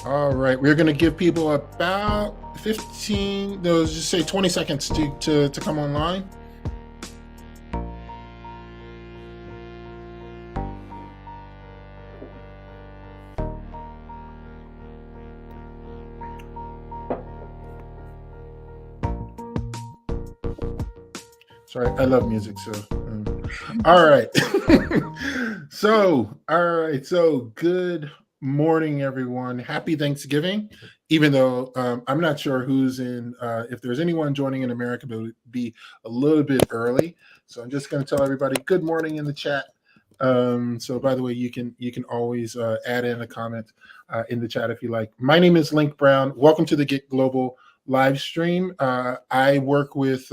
All right, we're going to give people about 15, no, let's just say 20 seconds to come online. Sorry, I love music, so. All right. So good morning, everyone. Happy Thanksgiving. Even though I'm not sure who's in, if there's anyone joining in America, but it would be a little bit early. So I'm just going to tell everybody good morning in the chat. So by the way, you can always add in a comment in the chat if you like. My name is Link Brown. Welcome to the Get Global live stream. I work with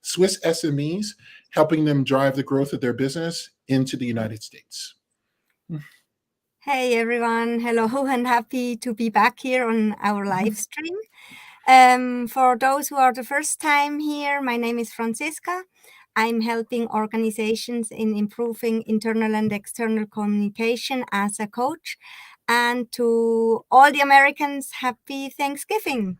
Swiss SMEs, helping them drive the growth of their business into the United States. Hey everyone, hello and happy to be back here on our live stream. For those who are the first time here, my name is Franziska. I'm helping organizations in improving internal and external communication as a coach. And to all the Americans, happy Thanksgiving.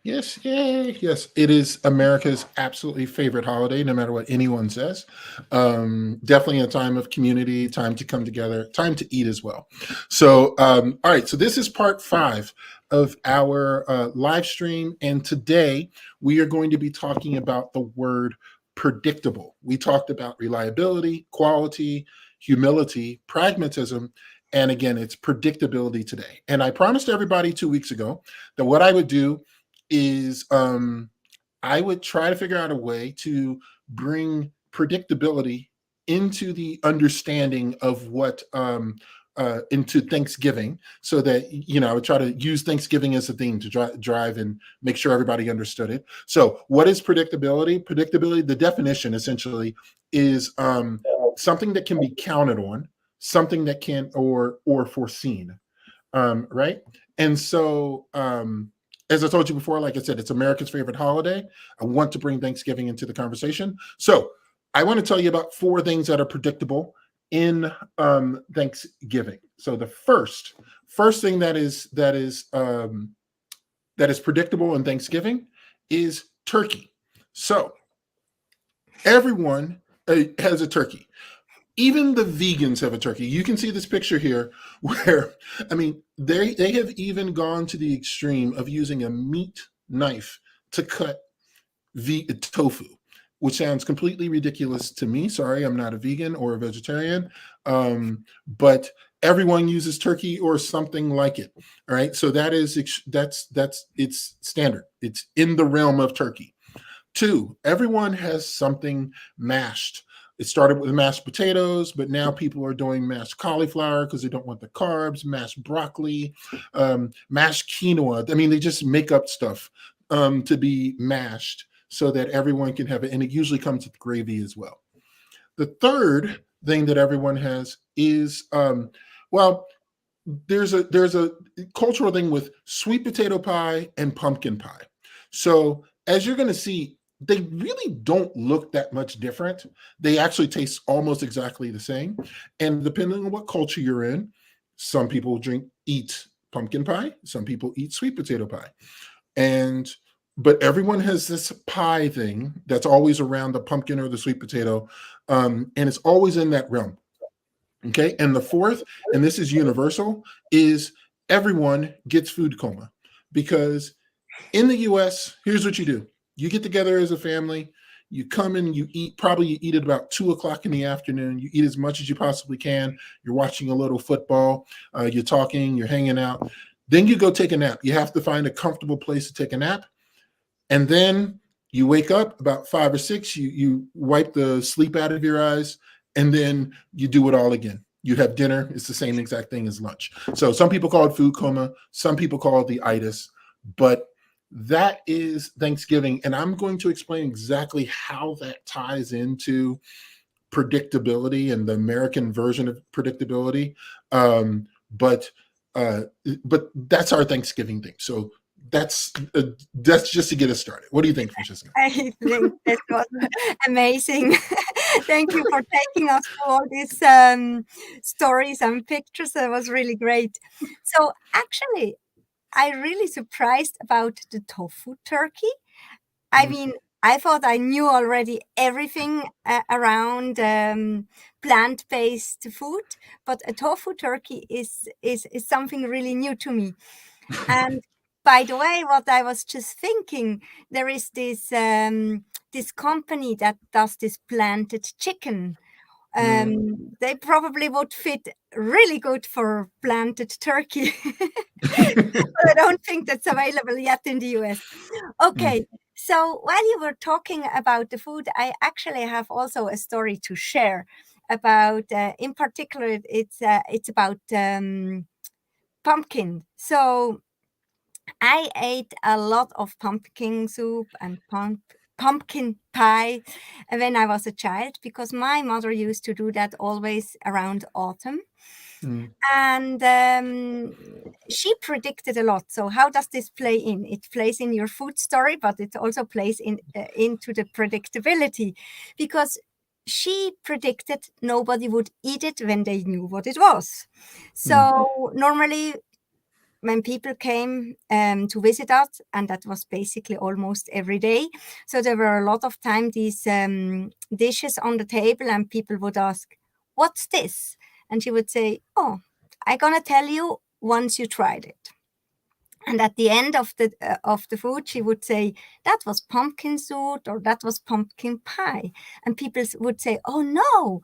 Yes, yay. Yes, it is America's absolutely favorite holiday, no matter what anyone says. Definitely a time of community, time to come together, time to eat as well. So, all right, so this is part 5 of our live stream. And today we are going to be talking about the word predictable. We talked about reliability, quality, humility, pragmatism, and again, it's predictability today. And I promised everybody 2 weeks ago that what I would do is I would try to figure out a way to bring predictability into the understanding of what into Thanksgiving, so that I would try to use Thanksgiving as a theme to drive and make sure everybody understood it. So, what is predictability? Predictability, the definition essentially is something that can be counted on, something that can or foreseen, right? And so as I told you before, like I said, it's America's favorite holiday. I want to bring Thanksgiving into the conversation. So I want to tell you about 4 things that are predictable in Thanksgiving. So the first thing that is predictable in Thanksgiving is turkey. So everyone has a turkey. Even the vegans have a turkey. You can see this picture here where, I mean, they have even gone to the extreme of using a meat knife to cut tofu, which sounds completely ridiculous to me. Sorry, I'm not a vegan or a vegetarian, but everyone uses turkey or something like it. All right, so that's it's standard. It's in the realm of turkey. 2, everyone has something mashed. It started with mashed potatoes, but now people are doing mashed cauliflower because they don't want the carbs, mashed broccoli, mashed quinoa. I mean, they just make up stuff to be mashed so that everyone can have it. And it usually comes with gravy as well. The third thing that everyone has is, there's a cultural thing with sweet potato pie and pumpkin pie. So as you're going to see, they really don't look that much different. They actually taste almost exactly the same. And depending on what culture you're in, some people eat pumpkin pie, some people eat sweet potato pie. But everyone has this pie thing that's always around the pumpkin or the sweet potato, and it's always in that realm. Okay, and the fourth, and this is universal, is everyone gets food coma, because in the US, here's what you do. You get together as a family, you come in, you eat at about 2:00 in the afternoon. You eat as much as you possibly can. You're watching a little football, you're talking, you're hanging out. Then you go take a nap. You have to find a comfortable place to take a nap. And then you wake up about 5 or 6, you wipe the sleep out of your eyes, and then you do it all again. You have dinner. It's the same exact thing as lunch. So some people call it food coma. Some people call it the itis. But that is Thanksgiving. And I'm going to explain exactly how that ties into predictability and the American version of predictability. But that's our Thanksgiving thing. So that's just to get us started. What do you think, Francisca? I think this was amazing. Thank you for taking us through all these stories and pictures. That was really great. So actually, I really surprised about the tofu turkey. I Mm. mean, I thought I knew already everything around plant-based food, but a tofu turkey is something really new to me. And by the way, what I was just thinking, there is this company that does this planted chicken. They probably would fit really good for planted turkey. But I don't think that's available yet in the US. Mm. Okay, so while you were talking about the food, I actually have also a story to share about, in particular, it's about pumpkin. So I ate a lot of pumpkin soup and pumpkin pie when I was a child because my mother used to do that always around autumn. Mm. And she predicted a lot. So how does this play in? It plays in your food story, but it also plays into the predictability because she predicted nobody would eat it when they knew what it was. So normally when people came to visit us, and that was basically almost every day. So there were a lot of time these dishes on the table, and people would ask, "What's this?" And she would say, "Oh, I'm gonna tell you once you tried it." And at the end of the food, she would say, "That was pumpkin soup, or that was pumpkin pie," and people would say, "Oh no,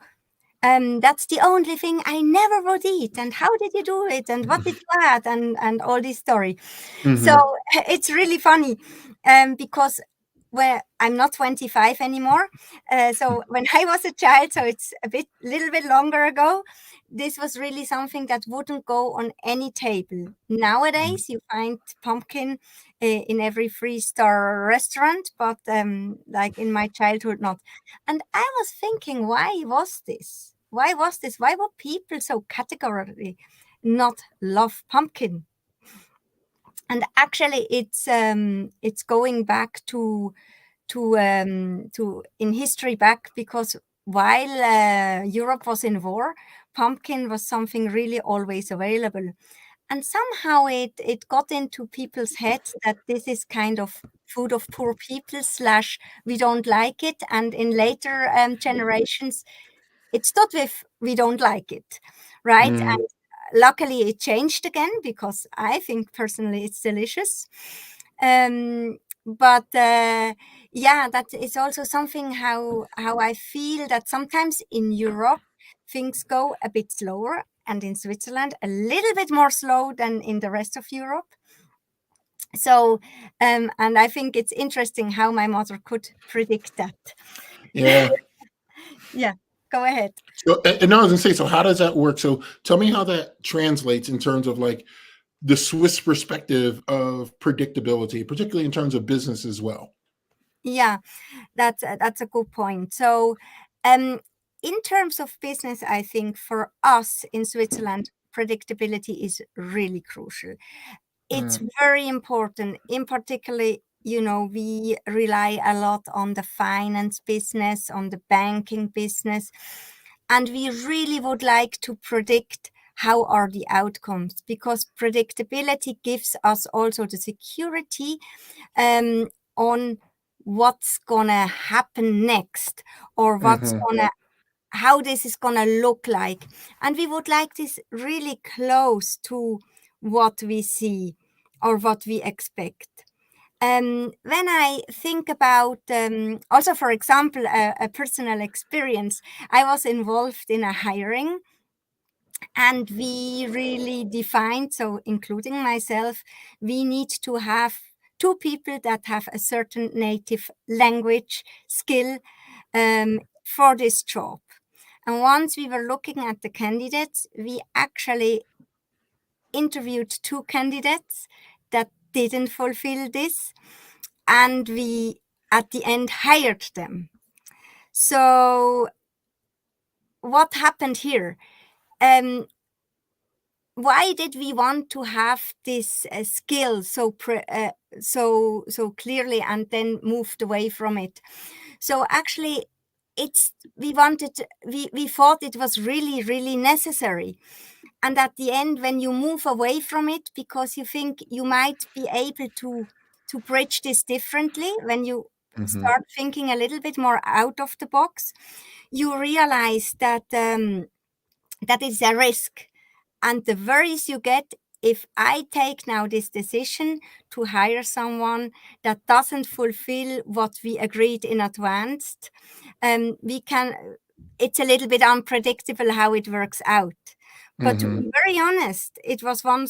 that's the only thing I never would eat. And how did you do it? And what did you add?" And all this story. So Mhm. it's really funny because where I'm not 25 anymore. So when I was a child, so it's little bit longer ago, this was really something that wouldn't go on any table. Nowadays, you find pumpkin in every 3-star restaurant, but like in my childhood, not. And I was thinking, why was this? Why was this? Why were people so categorically not love pumpkin? And actually, it's going back to in history back because while Europe was in war, pumpkin was something really always available. And somehow it got into people's heads that this is kind of food of poor people slash we don't like it. And in later generations, it stood with we don't like it, right? Mm. And luckily it changed again because I think personally it's delicious. But yeah, that is also something how I feel that sometimes in Europe things go a bit slower, and in Switzerland a little bit more slow than in the rest of Europe. So and I think it's interesting how my mother could predict that. Yeah. Yeah, go ahead. So, and I was gonna say, so how does that work? So tell me how that translates in terms of like the Swiss perspective of predictability, particularly in terms of business as well. Yeah, that's a good point. So, um, in terms of business, I think for us in Switzerland, predictability is really crucial. It's Mm. very important. In particular, we rely a lot on the finance business, on the banking business, and we really would like to predict how are the outcomes because predictability gives us also the security on what's gonna happen next or Mhm. how this is gonna look like. And we would like this really close to what we see or what we expect. When I think about also, for example, a personal experience, I was involved in a hiring and we really defined, so including myself, we need to have two people that have a certain native language skill for this job. And once we were looking at the candidates, we actually interviewed two candidates that didn't fulfill this, and we at the end hired them. So what happened here? Um, why did we want to have this skill so clearly and then moved away from it? So actually, we thought it was really, really necessary. And at the end, when you move away from it because you think you might be able to bridge this differently, when you Hmm. start thinking a little bit more out of the box, you realize that that is a risk. And the worries you get, if I take now this decision to hire someone that doesn't fulfill what we agreed in advance, it's a little bit unpredictable how it works out. But to Hmm. be very honest, it was one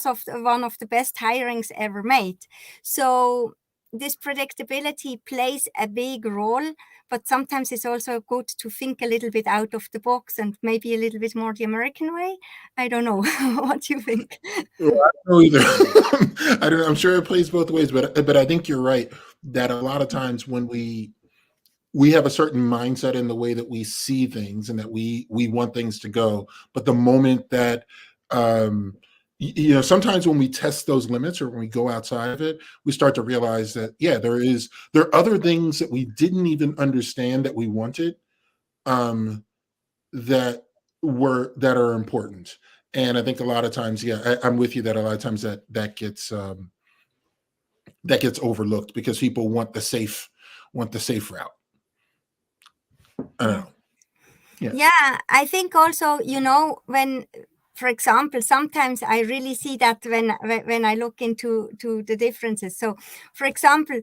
of the best hirings ever made. So this predictability plays a big role, but sometimes it's also good to think a little bit out of the box and maybe a little bit more the American way. I don't know. What do you think? Well, I don't know either. I don't. I'm sure it plays both ways, but I think you're right that a lot of times when we have a certain mindset in the way that we see things and that we want things to go, but the moment that um sometimes when we test those limits or when we go outside of it, we start to realize that yeah, there are other things that we didn't even understand that we wanted, um that are important. And I think a lot of times, yeah, I'm with you that a lot of times that gets overlooked because people want the safe route. I don't Yeah. know. Yeah. Yeah, I think also, when, for example, sometimes I really see that when I look into the differences. So, for example,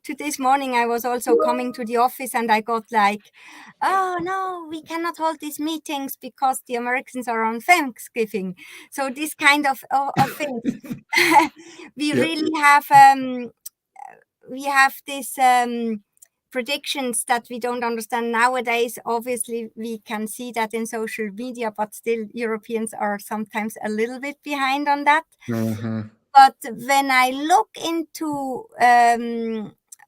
to this morning I was also coming to the office and I got like, oh no, we cannot hold these meetings because the Americans are on Thanksgiving. So this kind of things. we Yeah. really have we have this predictions that we don't understand nowadays. Obviously, we can see that in social media, but still, Europeans are sometimes a little bit behind on that. Hmm. But when I look into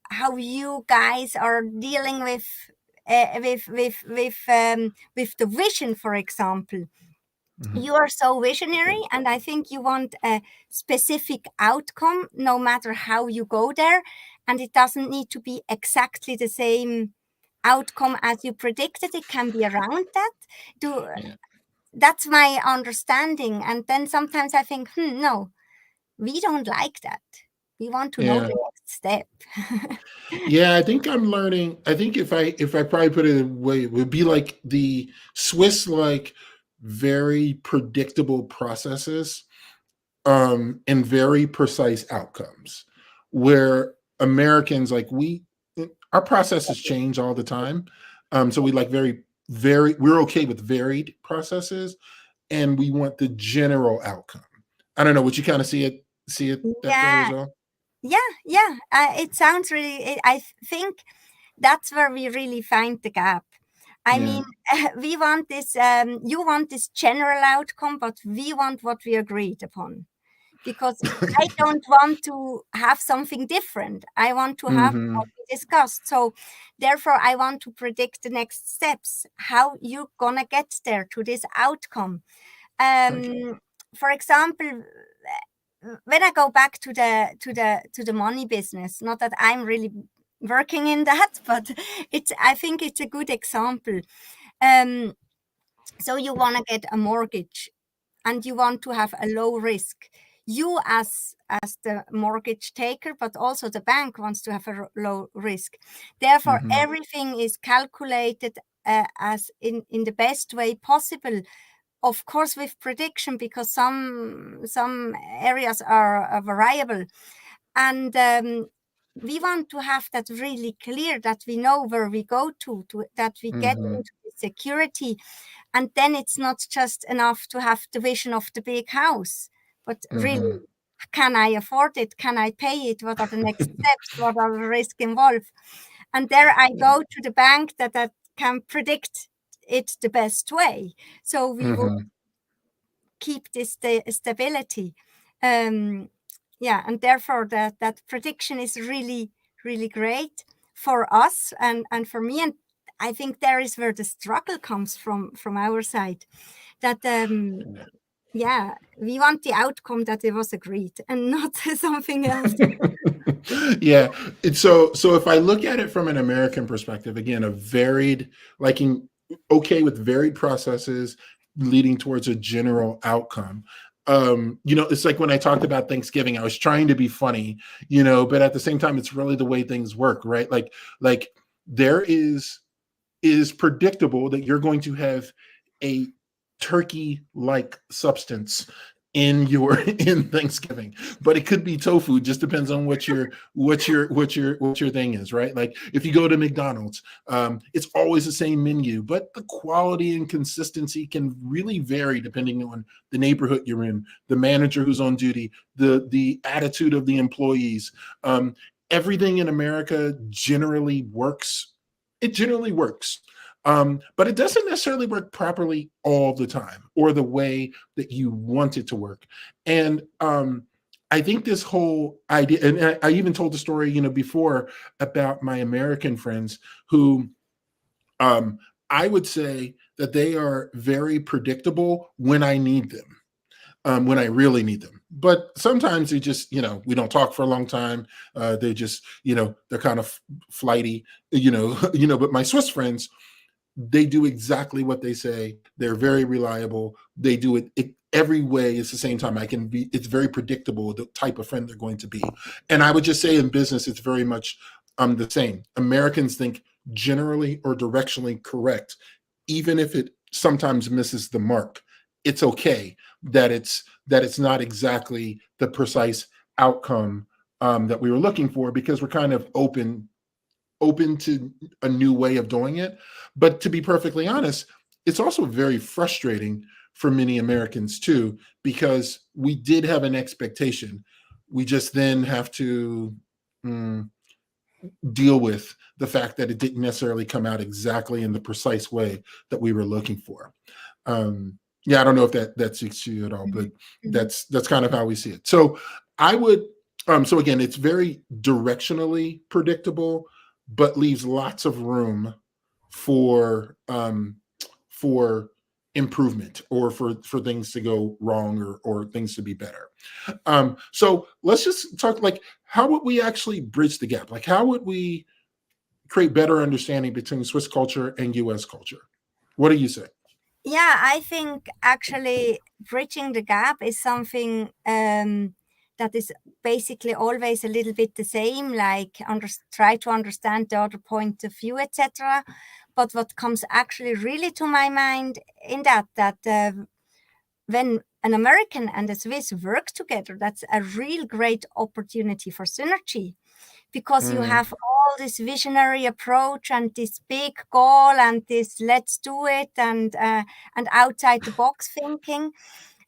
how you guys are dealing with the vision, for example, Hmm. you are so visionary, and I think you want a specific outcome no matter how you go there, and it doesn't need to be exactly the same outcome as you predicted. It can be around that. Do Yeah. That's my understanding. And then sometimes I think, no, we don't like that. We want to know Yeah. the next step. Yeah, I think I'm learning. I think if I probably put it away, it would be like the Swiss like very predictable processes and very precise outcomes, where Americans like our processes change all the time. So we like we're okay with varied processes and we want the general outcome. I don't know, would you kind of see it that way as Yeah, well? yeah. It sounds really. I think that's where we really find the gap. I Yeah. mean, we want this. You want this general outcome, but we want what we agreed upon. Because I don't want to have something different. I want to have Hmm. what we discussed. So, therefore, I want to predict the next steps. How you're gonna get there to this outcome. Okay. For example, when I go back to the money business, not that I'm really working in that, but I think it's a good example. Um, so you want to get a mortgage and you want to have a low risk. You as the mortgage taker, but also the bank wants to have a low risk. Therefore, Hmm. everything is calculated as in the best way possible, of course with prediction, because some areas are variable. And we want to have that really clear, that we know where we go to that we get Hmm. into the security. And then it's not just enough to have the vision of the big house, but really, Hmm. can I afford it? Can I pay it? What are the next steps? What are the risks involved? And there I go to the bank that can predict it the best way. So we will Hmm. keep this stability. Um, yeah, and therefore that prediction is really, really great for us and for me. And I think there is where the struggle comes from our side. That Yeah, we want the outcome that it was agreed and not something else. Yeah. So if I look at it from an American perspective, again, a varied, liking, okay with varied processes leading towards a general outcome. It's like when I talked about Thanksgiving, I was trying to be funny, but at the same time, it's really the way things work, right? Like there is predictable that you're going to have a turkey-like substance in your in Thanksgiving, but it could be tofu. Just depends on what your thing is, right? Like if you go to McDonald's, it's always the same menu, but the quality and consistency can really vary depending on the neighborhood you're in, the manager who's on duty, the attitude of the employees. Everything in America generally works. It generally works. But it doesn't necessarily work properly all the time or the way that you want it to work. And I think this whole idea, and I even told the story, before about my American friends who I would say that they are very predictable when I need them. When I really need them. But sometimes they just, we don't talk for a long time. They just, they're kind of flighty, but my Swiss friends, they do exactly what they say. They're very reliable. They do it every way. It's the same time. It's very predictable, the type of friend they're going to be. And I would just say in business, it's very much the same. Americans think generally or directionally correct, even if it sometimes misses the mark. It's okay that it's not exactly the precise outcome that we were looking for, because we're kind of open to a new way of doing it. But to be perfectly honest, it's also very frustrating for many Americans too, because we did have an expectation. We just then have to deal with the fact that it didn't necessarily come out exactly in the precise way that we were looking for. Yeah, I don't know if that speaks to you at all, but that's kind of how we see it. So I would, so again, it's very directionally predictable, but leaves lots of room for improvement, or for things to go wrong, or things to be better. So let's just talk, like, how would we actually bridge the gap? Like, how would we create better understanding between Swiss culture and US culture? What do you say? Yeah, I think actually bridging the gap is something that is basically always a little bit the same, like try to understand the other point of view, etc. But what comes actually really to my mind in that when an American and a Swiss work together, that's a real great opportunity for synergy, because you have all this visionary approach and this big goal and this let's do it and outside the box thinking,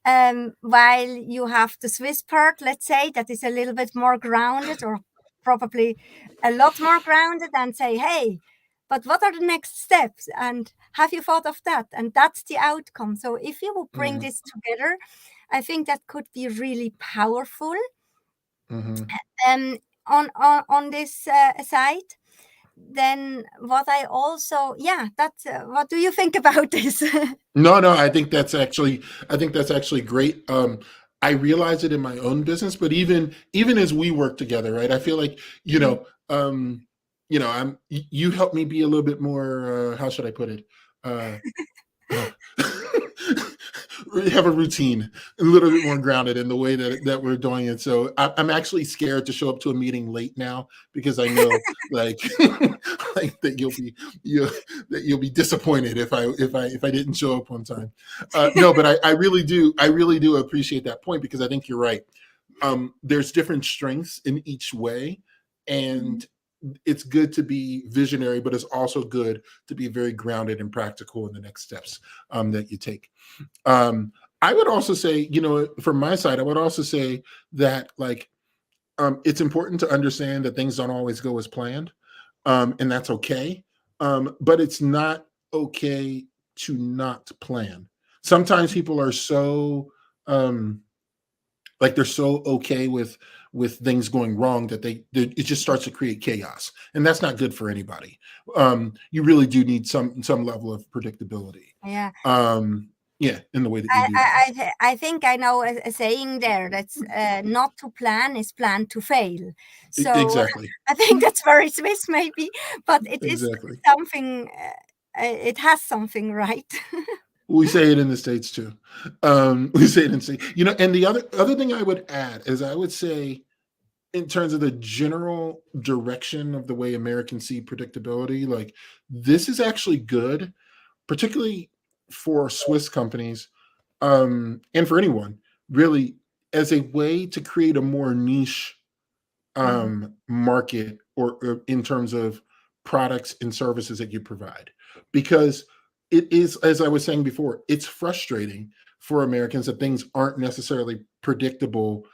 while you have the Swiss part, let's say, that is a little bit more grounded, or probably a lot more grounded, and say, hey, but what are the next steps, and have you thought of that, and that's the outcome. So if you will bring this together, I think that could be really powerful. Um, on this side, then what I also, yeah, that's what do you think about this? No, I think that's actually great. I realize it in my own business, but even as we work together, right? I feel like, you help me be a little bit more, how should I put it? Uh, have a routine, a little bit more grounded in the way that we're doing it. So I'm actually scared to show up to a meeting late now, because I know, like, like that you'll be disappointed if I didn't show up on time. No, but I really do appreciate that point, because I think you're right. There's different strengths in each way, and it's good to be visionary, but it's also good to be very grounded and practical in the next steps that you take. I would also say, from my side, I would also say that, like, it's important to understand that things don't always go as planned, and that's okay. But it's not okay to not plan. Sometimes people are so like, they're so okay with things going wrong that it just starts to create chaos, and that's not good for anybody. You really do need some level of predictability. Yeah. Yeah, in the way that you do things. I think I know a saying there that's not to plan is plan to fail. So Exactly. I think that's very Swiss, maybe, but it is Exactly. something. It has something, right? We say it in the States too. We say it in the States. And the other thing I would add is I would say, in terms of the general direction of the way Americans see predictability, like this is actually good, particularly for Swiss companies, and for anyone really, as a way to create a more niche Mhm. market, or in terms of products and services that you provide, because it is, as I was saying before, it's frustrating for Americans that things aren't necessarily predictable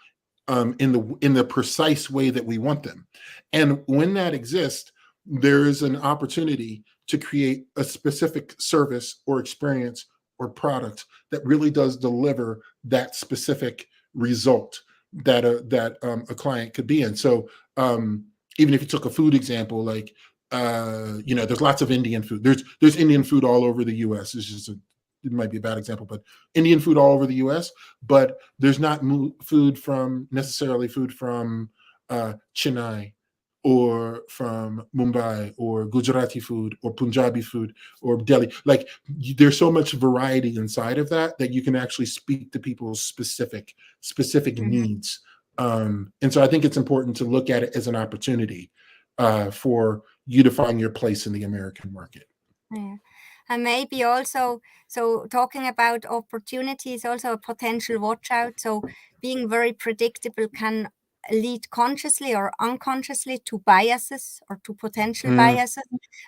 in the precise way that we want them. And when that exists, there is an opportunity to create a specific service or experience or product that really does deliver that specific result that a client could be in. So even if you took a food example, like there's lots of Indian food. There's Indian food all over the U.S. It might be a bad example, but Indian food all over the U.S. But there's not necessarily food from Chennai, or from Mumbai, or Gujarati food, or Punjabi food, or Delhi. Like there's so much variety inside of that you can actually speak to people's specific Mhm. needs. And so I think it's important to look at it as an opportunity for you to find your place in the American market. Yeah. And maybe also, so talking about opportunities, also a potential watch out. So being very predictable can lead consciously or unconsciously to biases or to potential Mm, biases.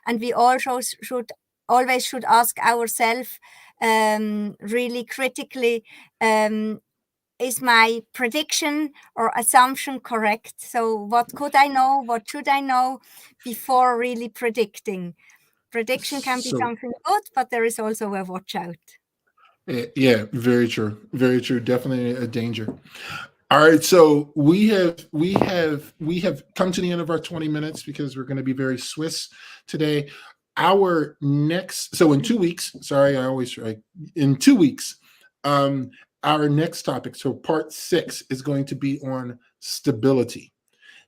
And we also should ask ourselves really critically, is my prediction or assumption correct? So what could I know? What should I know before really predicting? Prediction can be so something good, but there is also a watch out. yeah, very true, very true. Definitely a danger. All right, so we have come to the end of our 20 minutes, because we're going to be very Swiss today. Our next, so in 2 weeks, sorry, I always try, in 2 weeks, um, our next topic, so part 6, is going to be on stability.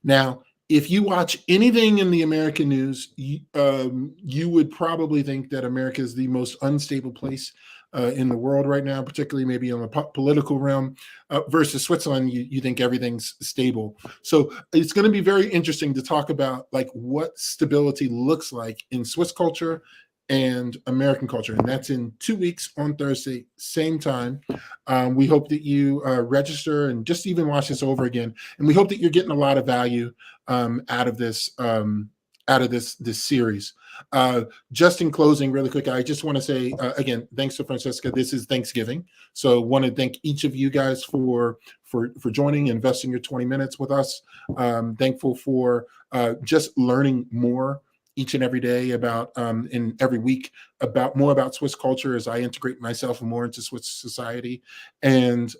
Now, if you watch anything in the American news, you would probably think that America is the most unstable place in the world right now, particularly maybe on the political realm. Versus Switzerland, you think everything's stable. So it's going to be very interesting to talk about like what stability looks like in Swiss culture and American culture, and that's in 2 weeks on Thursday, same time. We hope that you register and just even watch this over again, and we hope that you're getting a lot of value out of this series. Just in closing, really quick, I just want to say again, thanks to Francesca. This is Thanksgiving, so want to thank each of you guys for joining, investing your 20 minutes with us. Thankful for just learning more each and every day about in every week about more about Swiss culture as I integrate myself more into Swiss society. And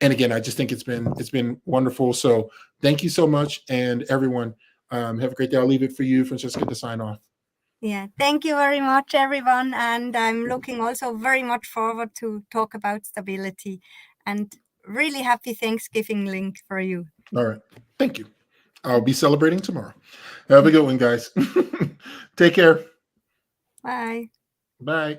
again, I just think it's been wonderful. So thank you so much, and everyone, have a great day. I'll leave it for you, Francesca, to sign off. Yeah, thank you very much, everyone. And I'm looking also very much forward to talk about stability, and really happy Thanksgiving link for you. All right. Thank you. I'll be celebrating tomorrow. Have a good one, guys. Take care. Bye. Bye.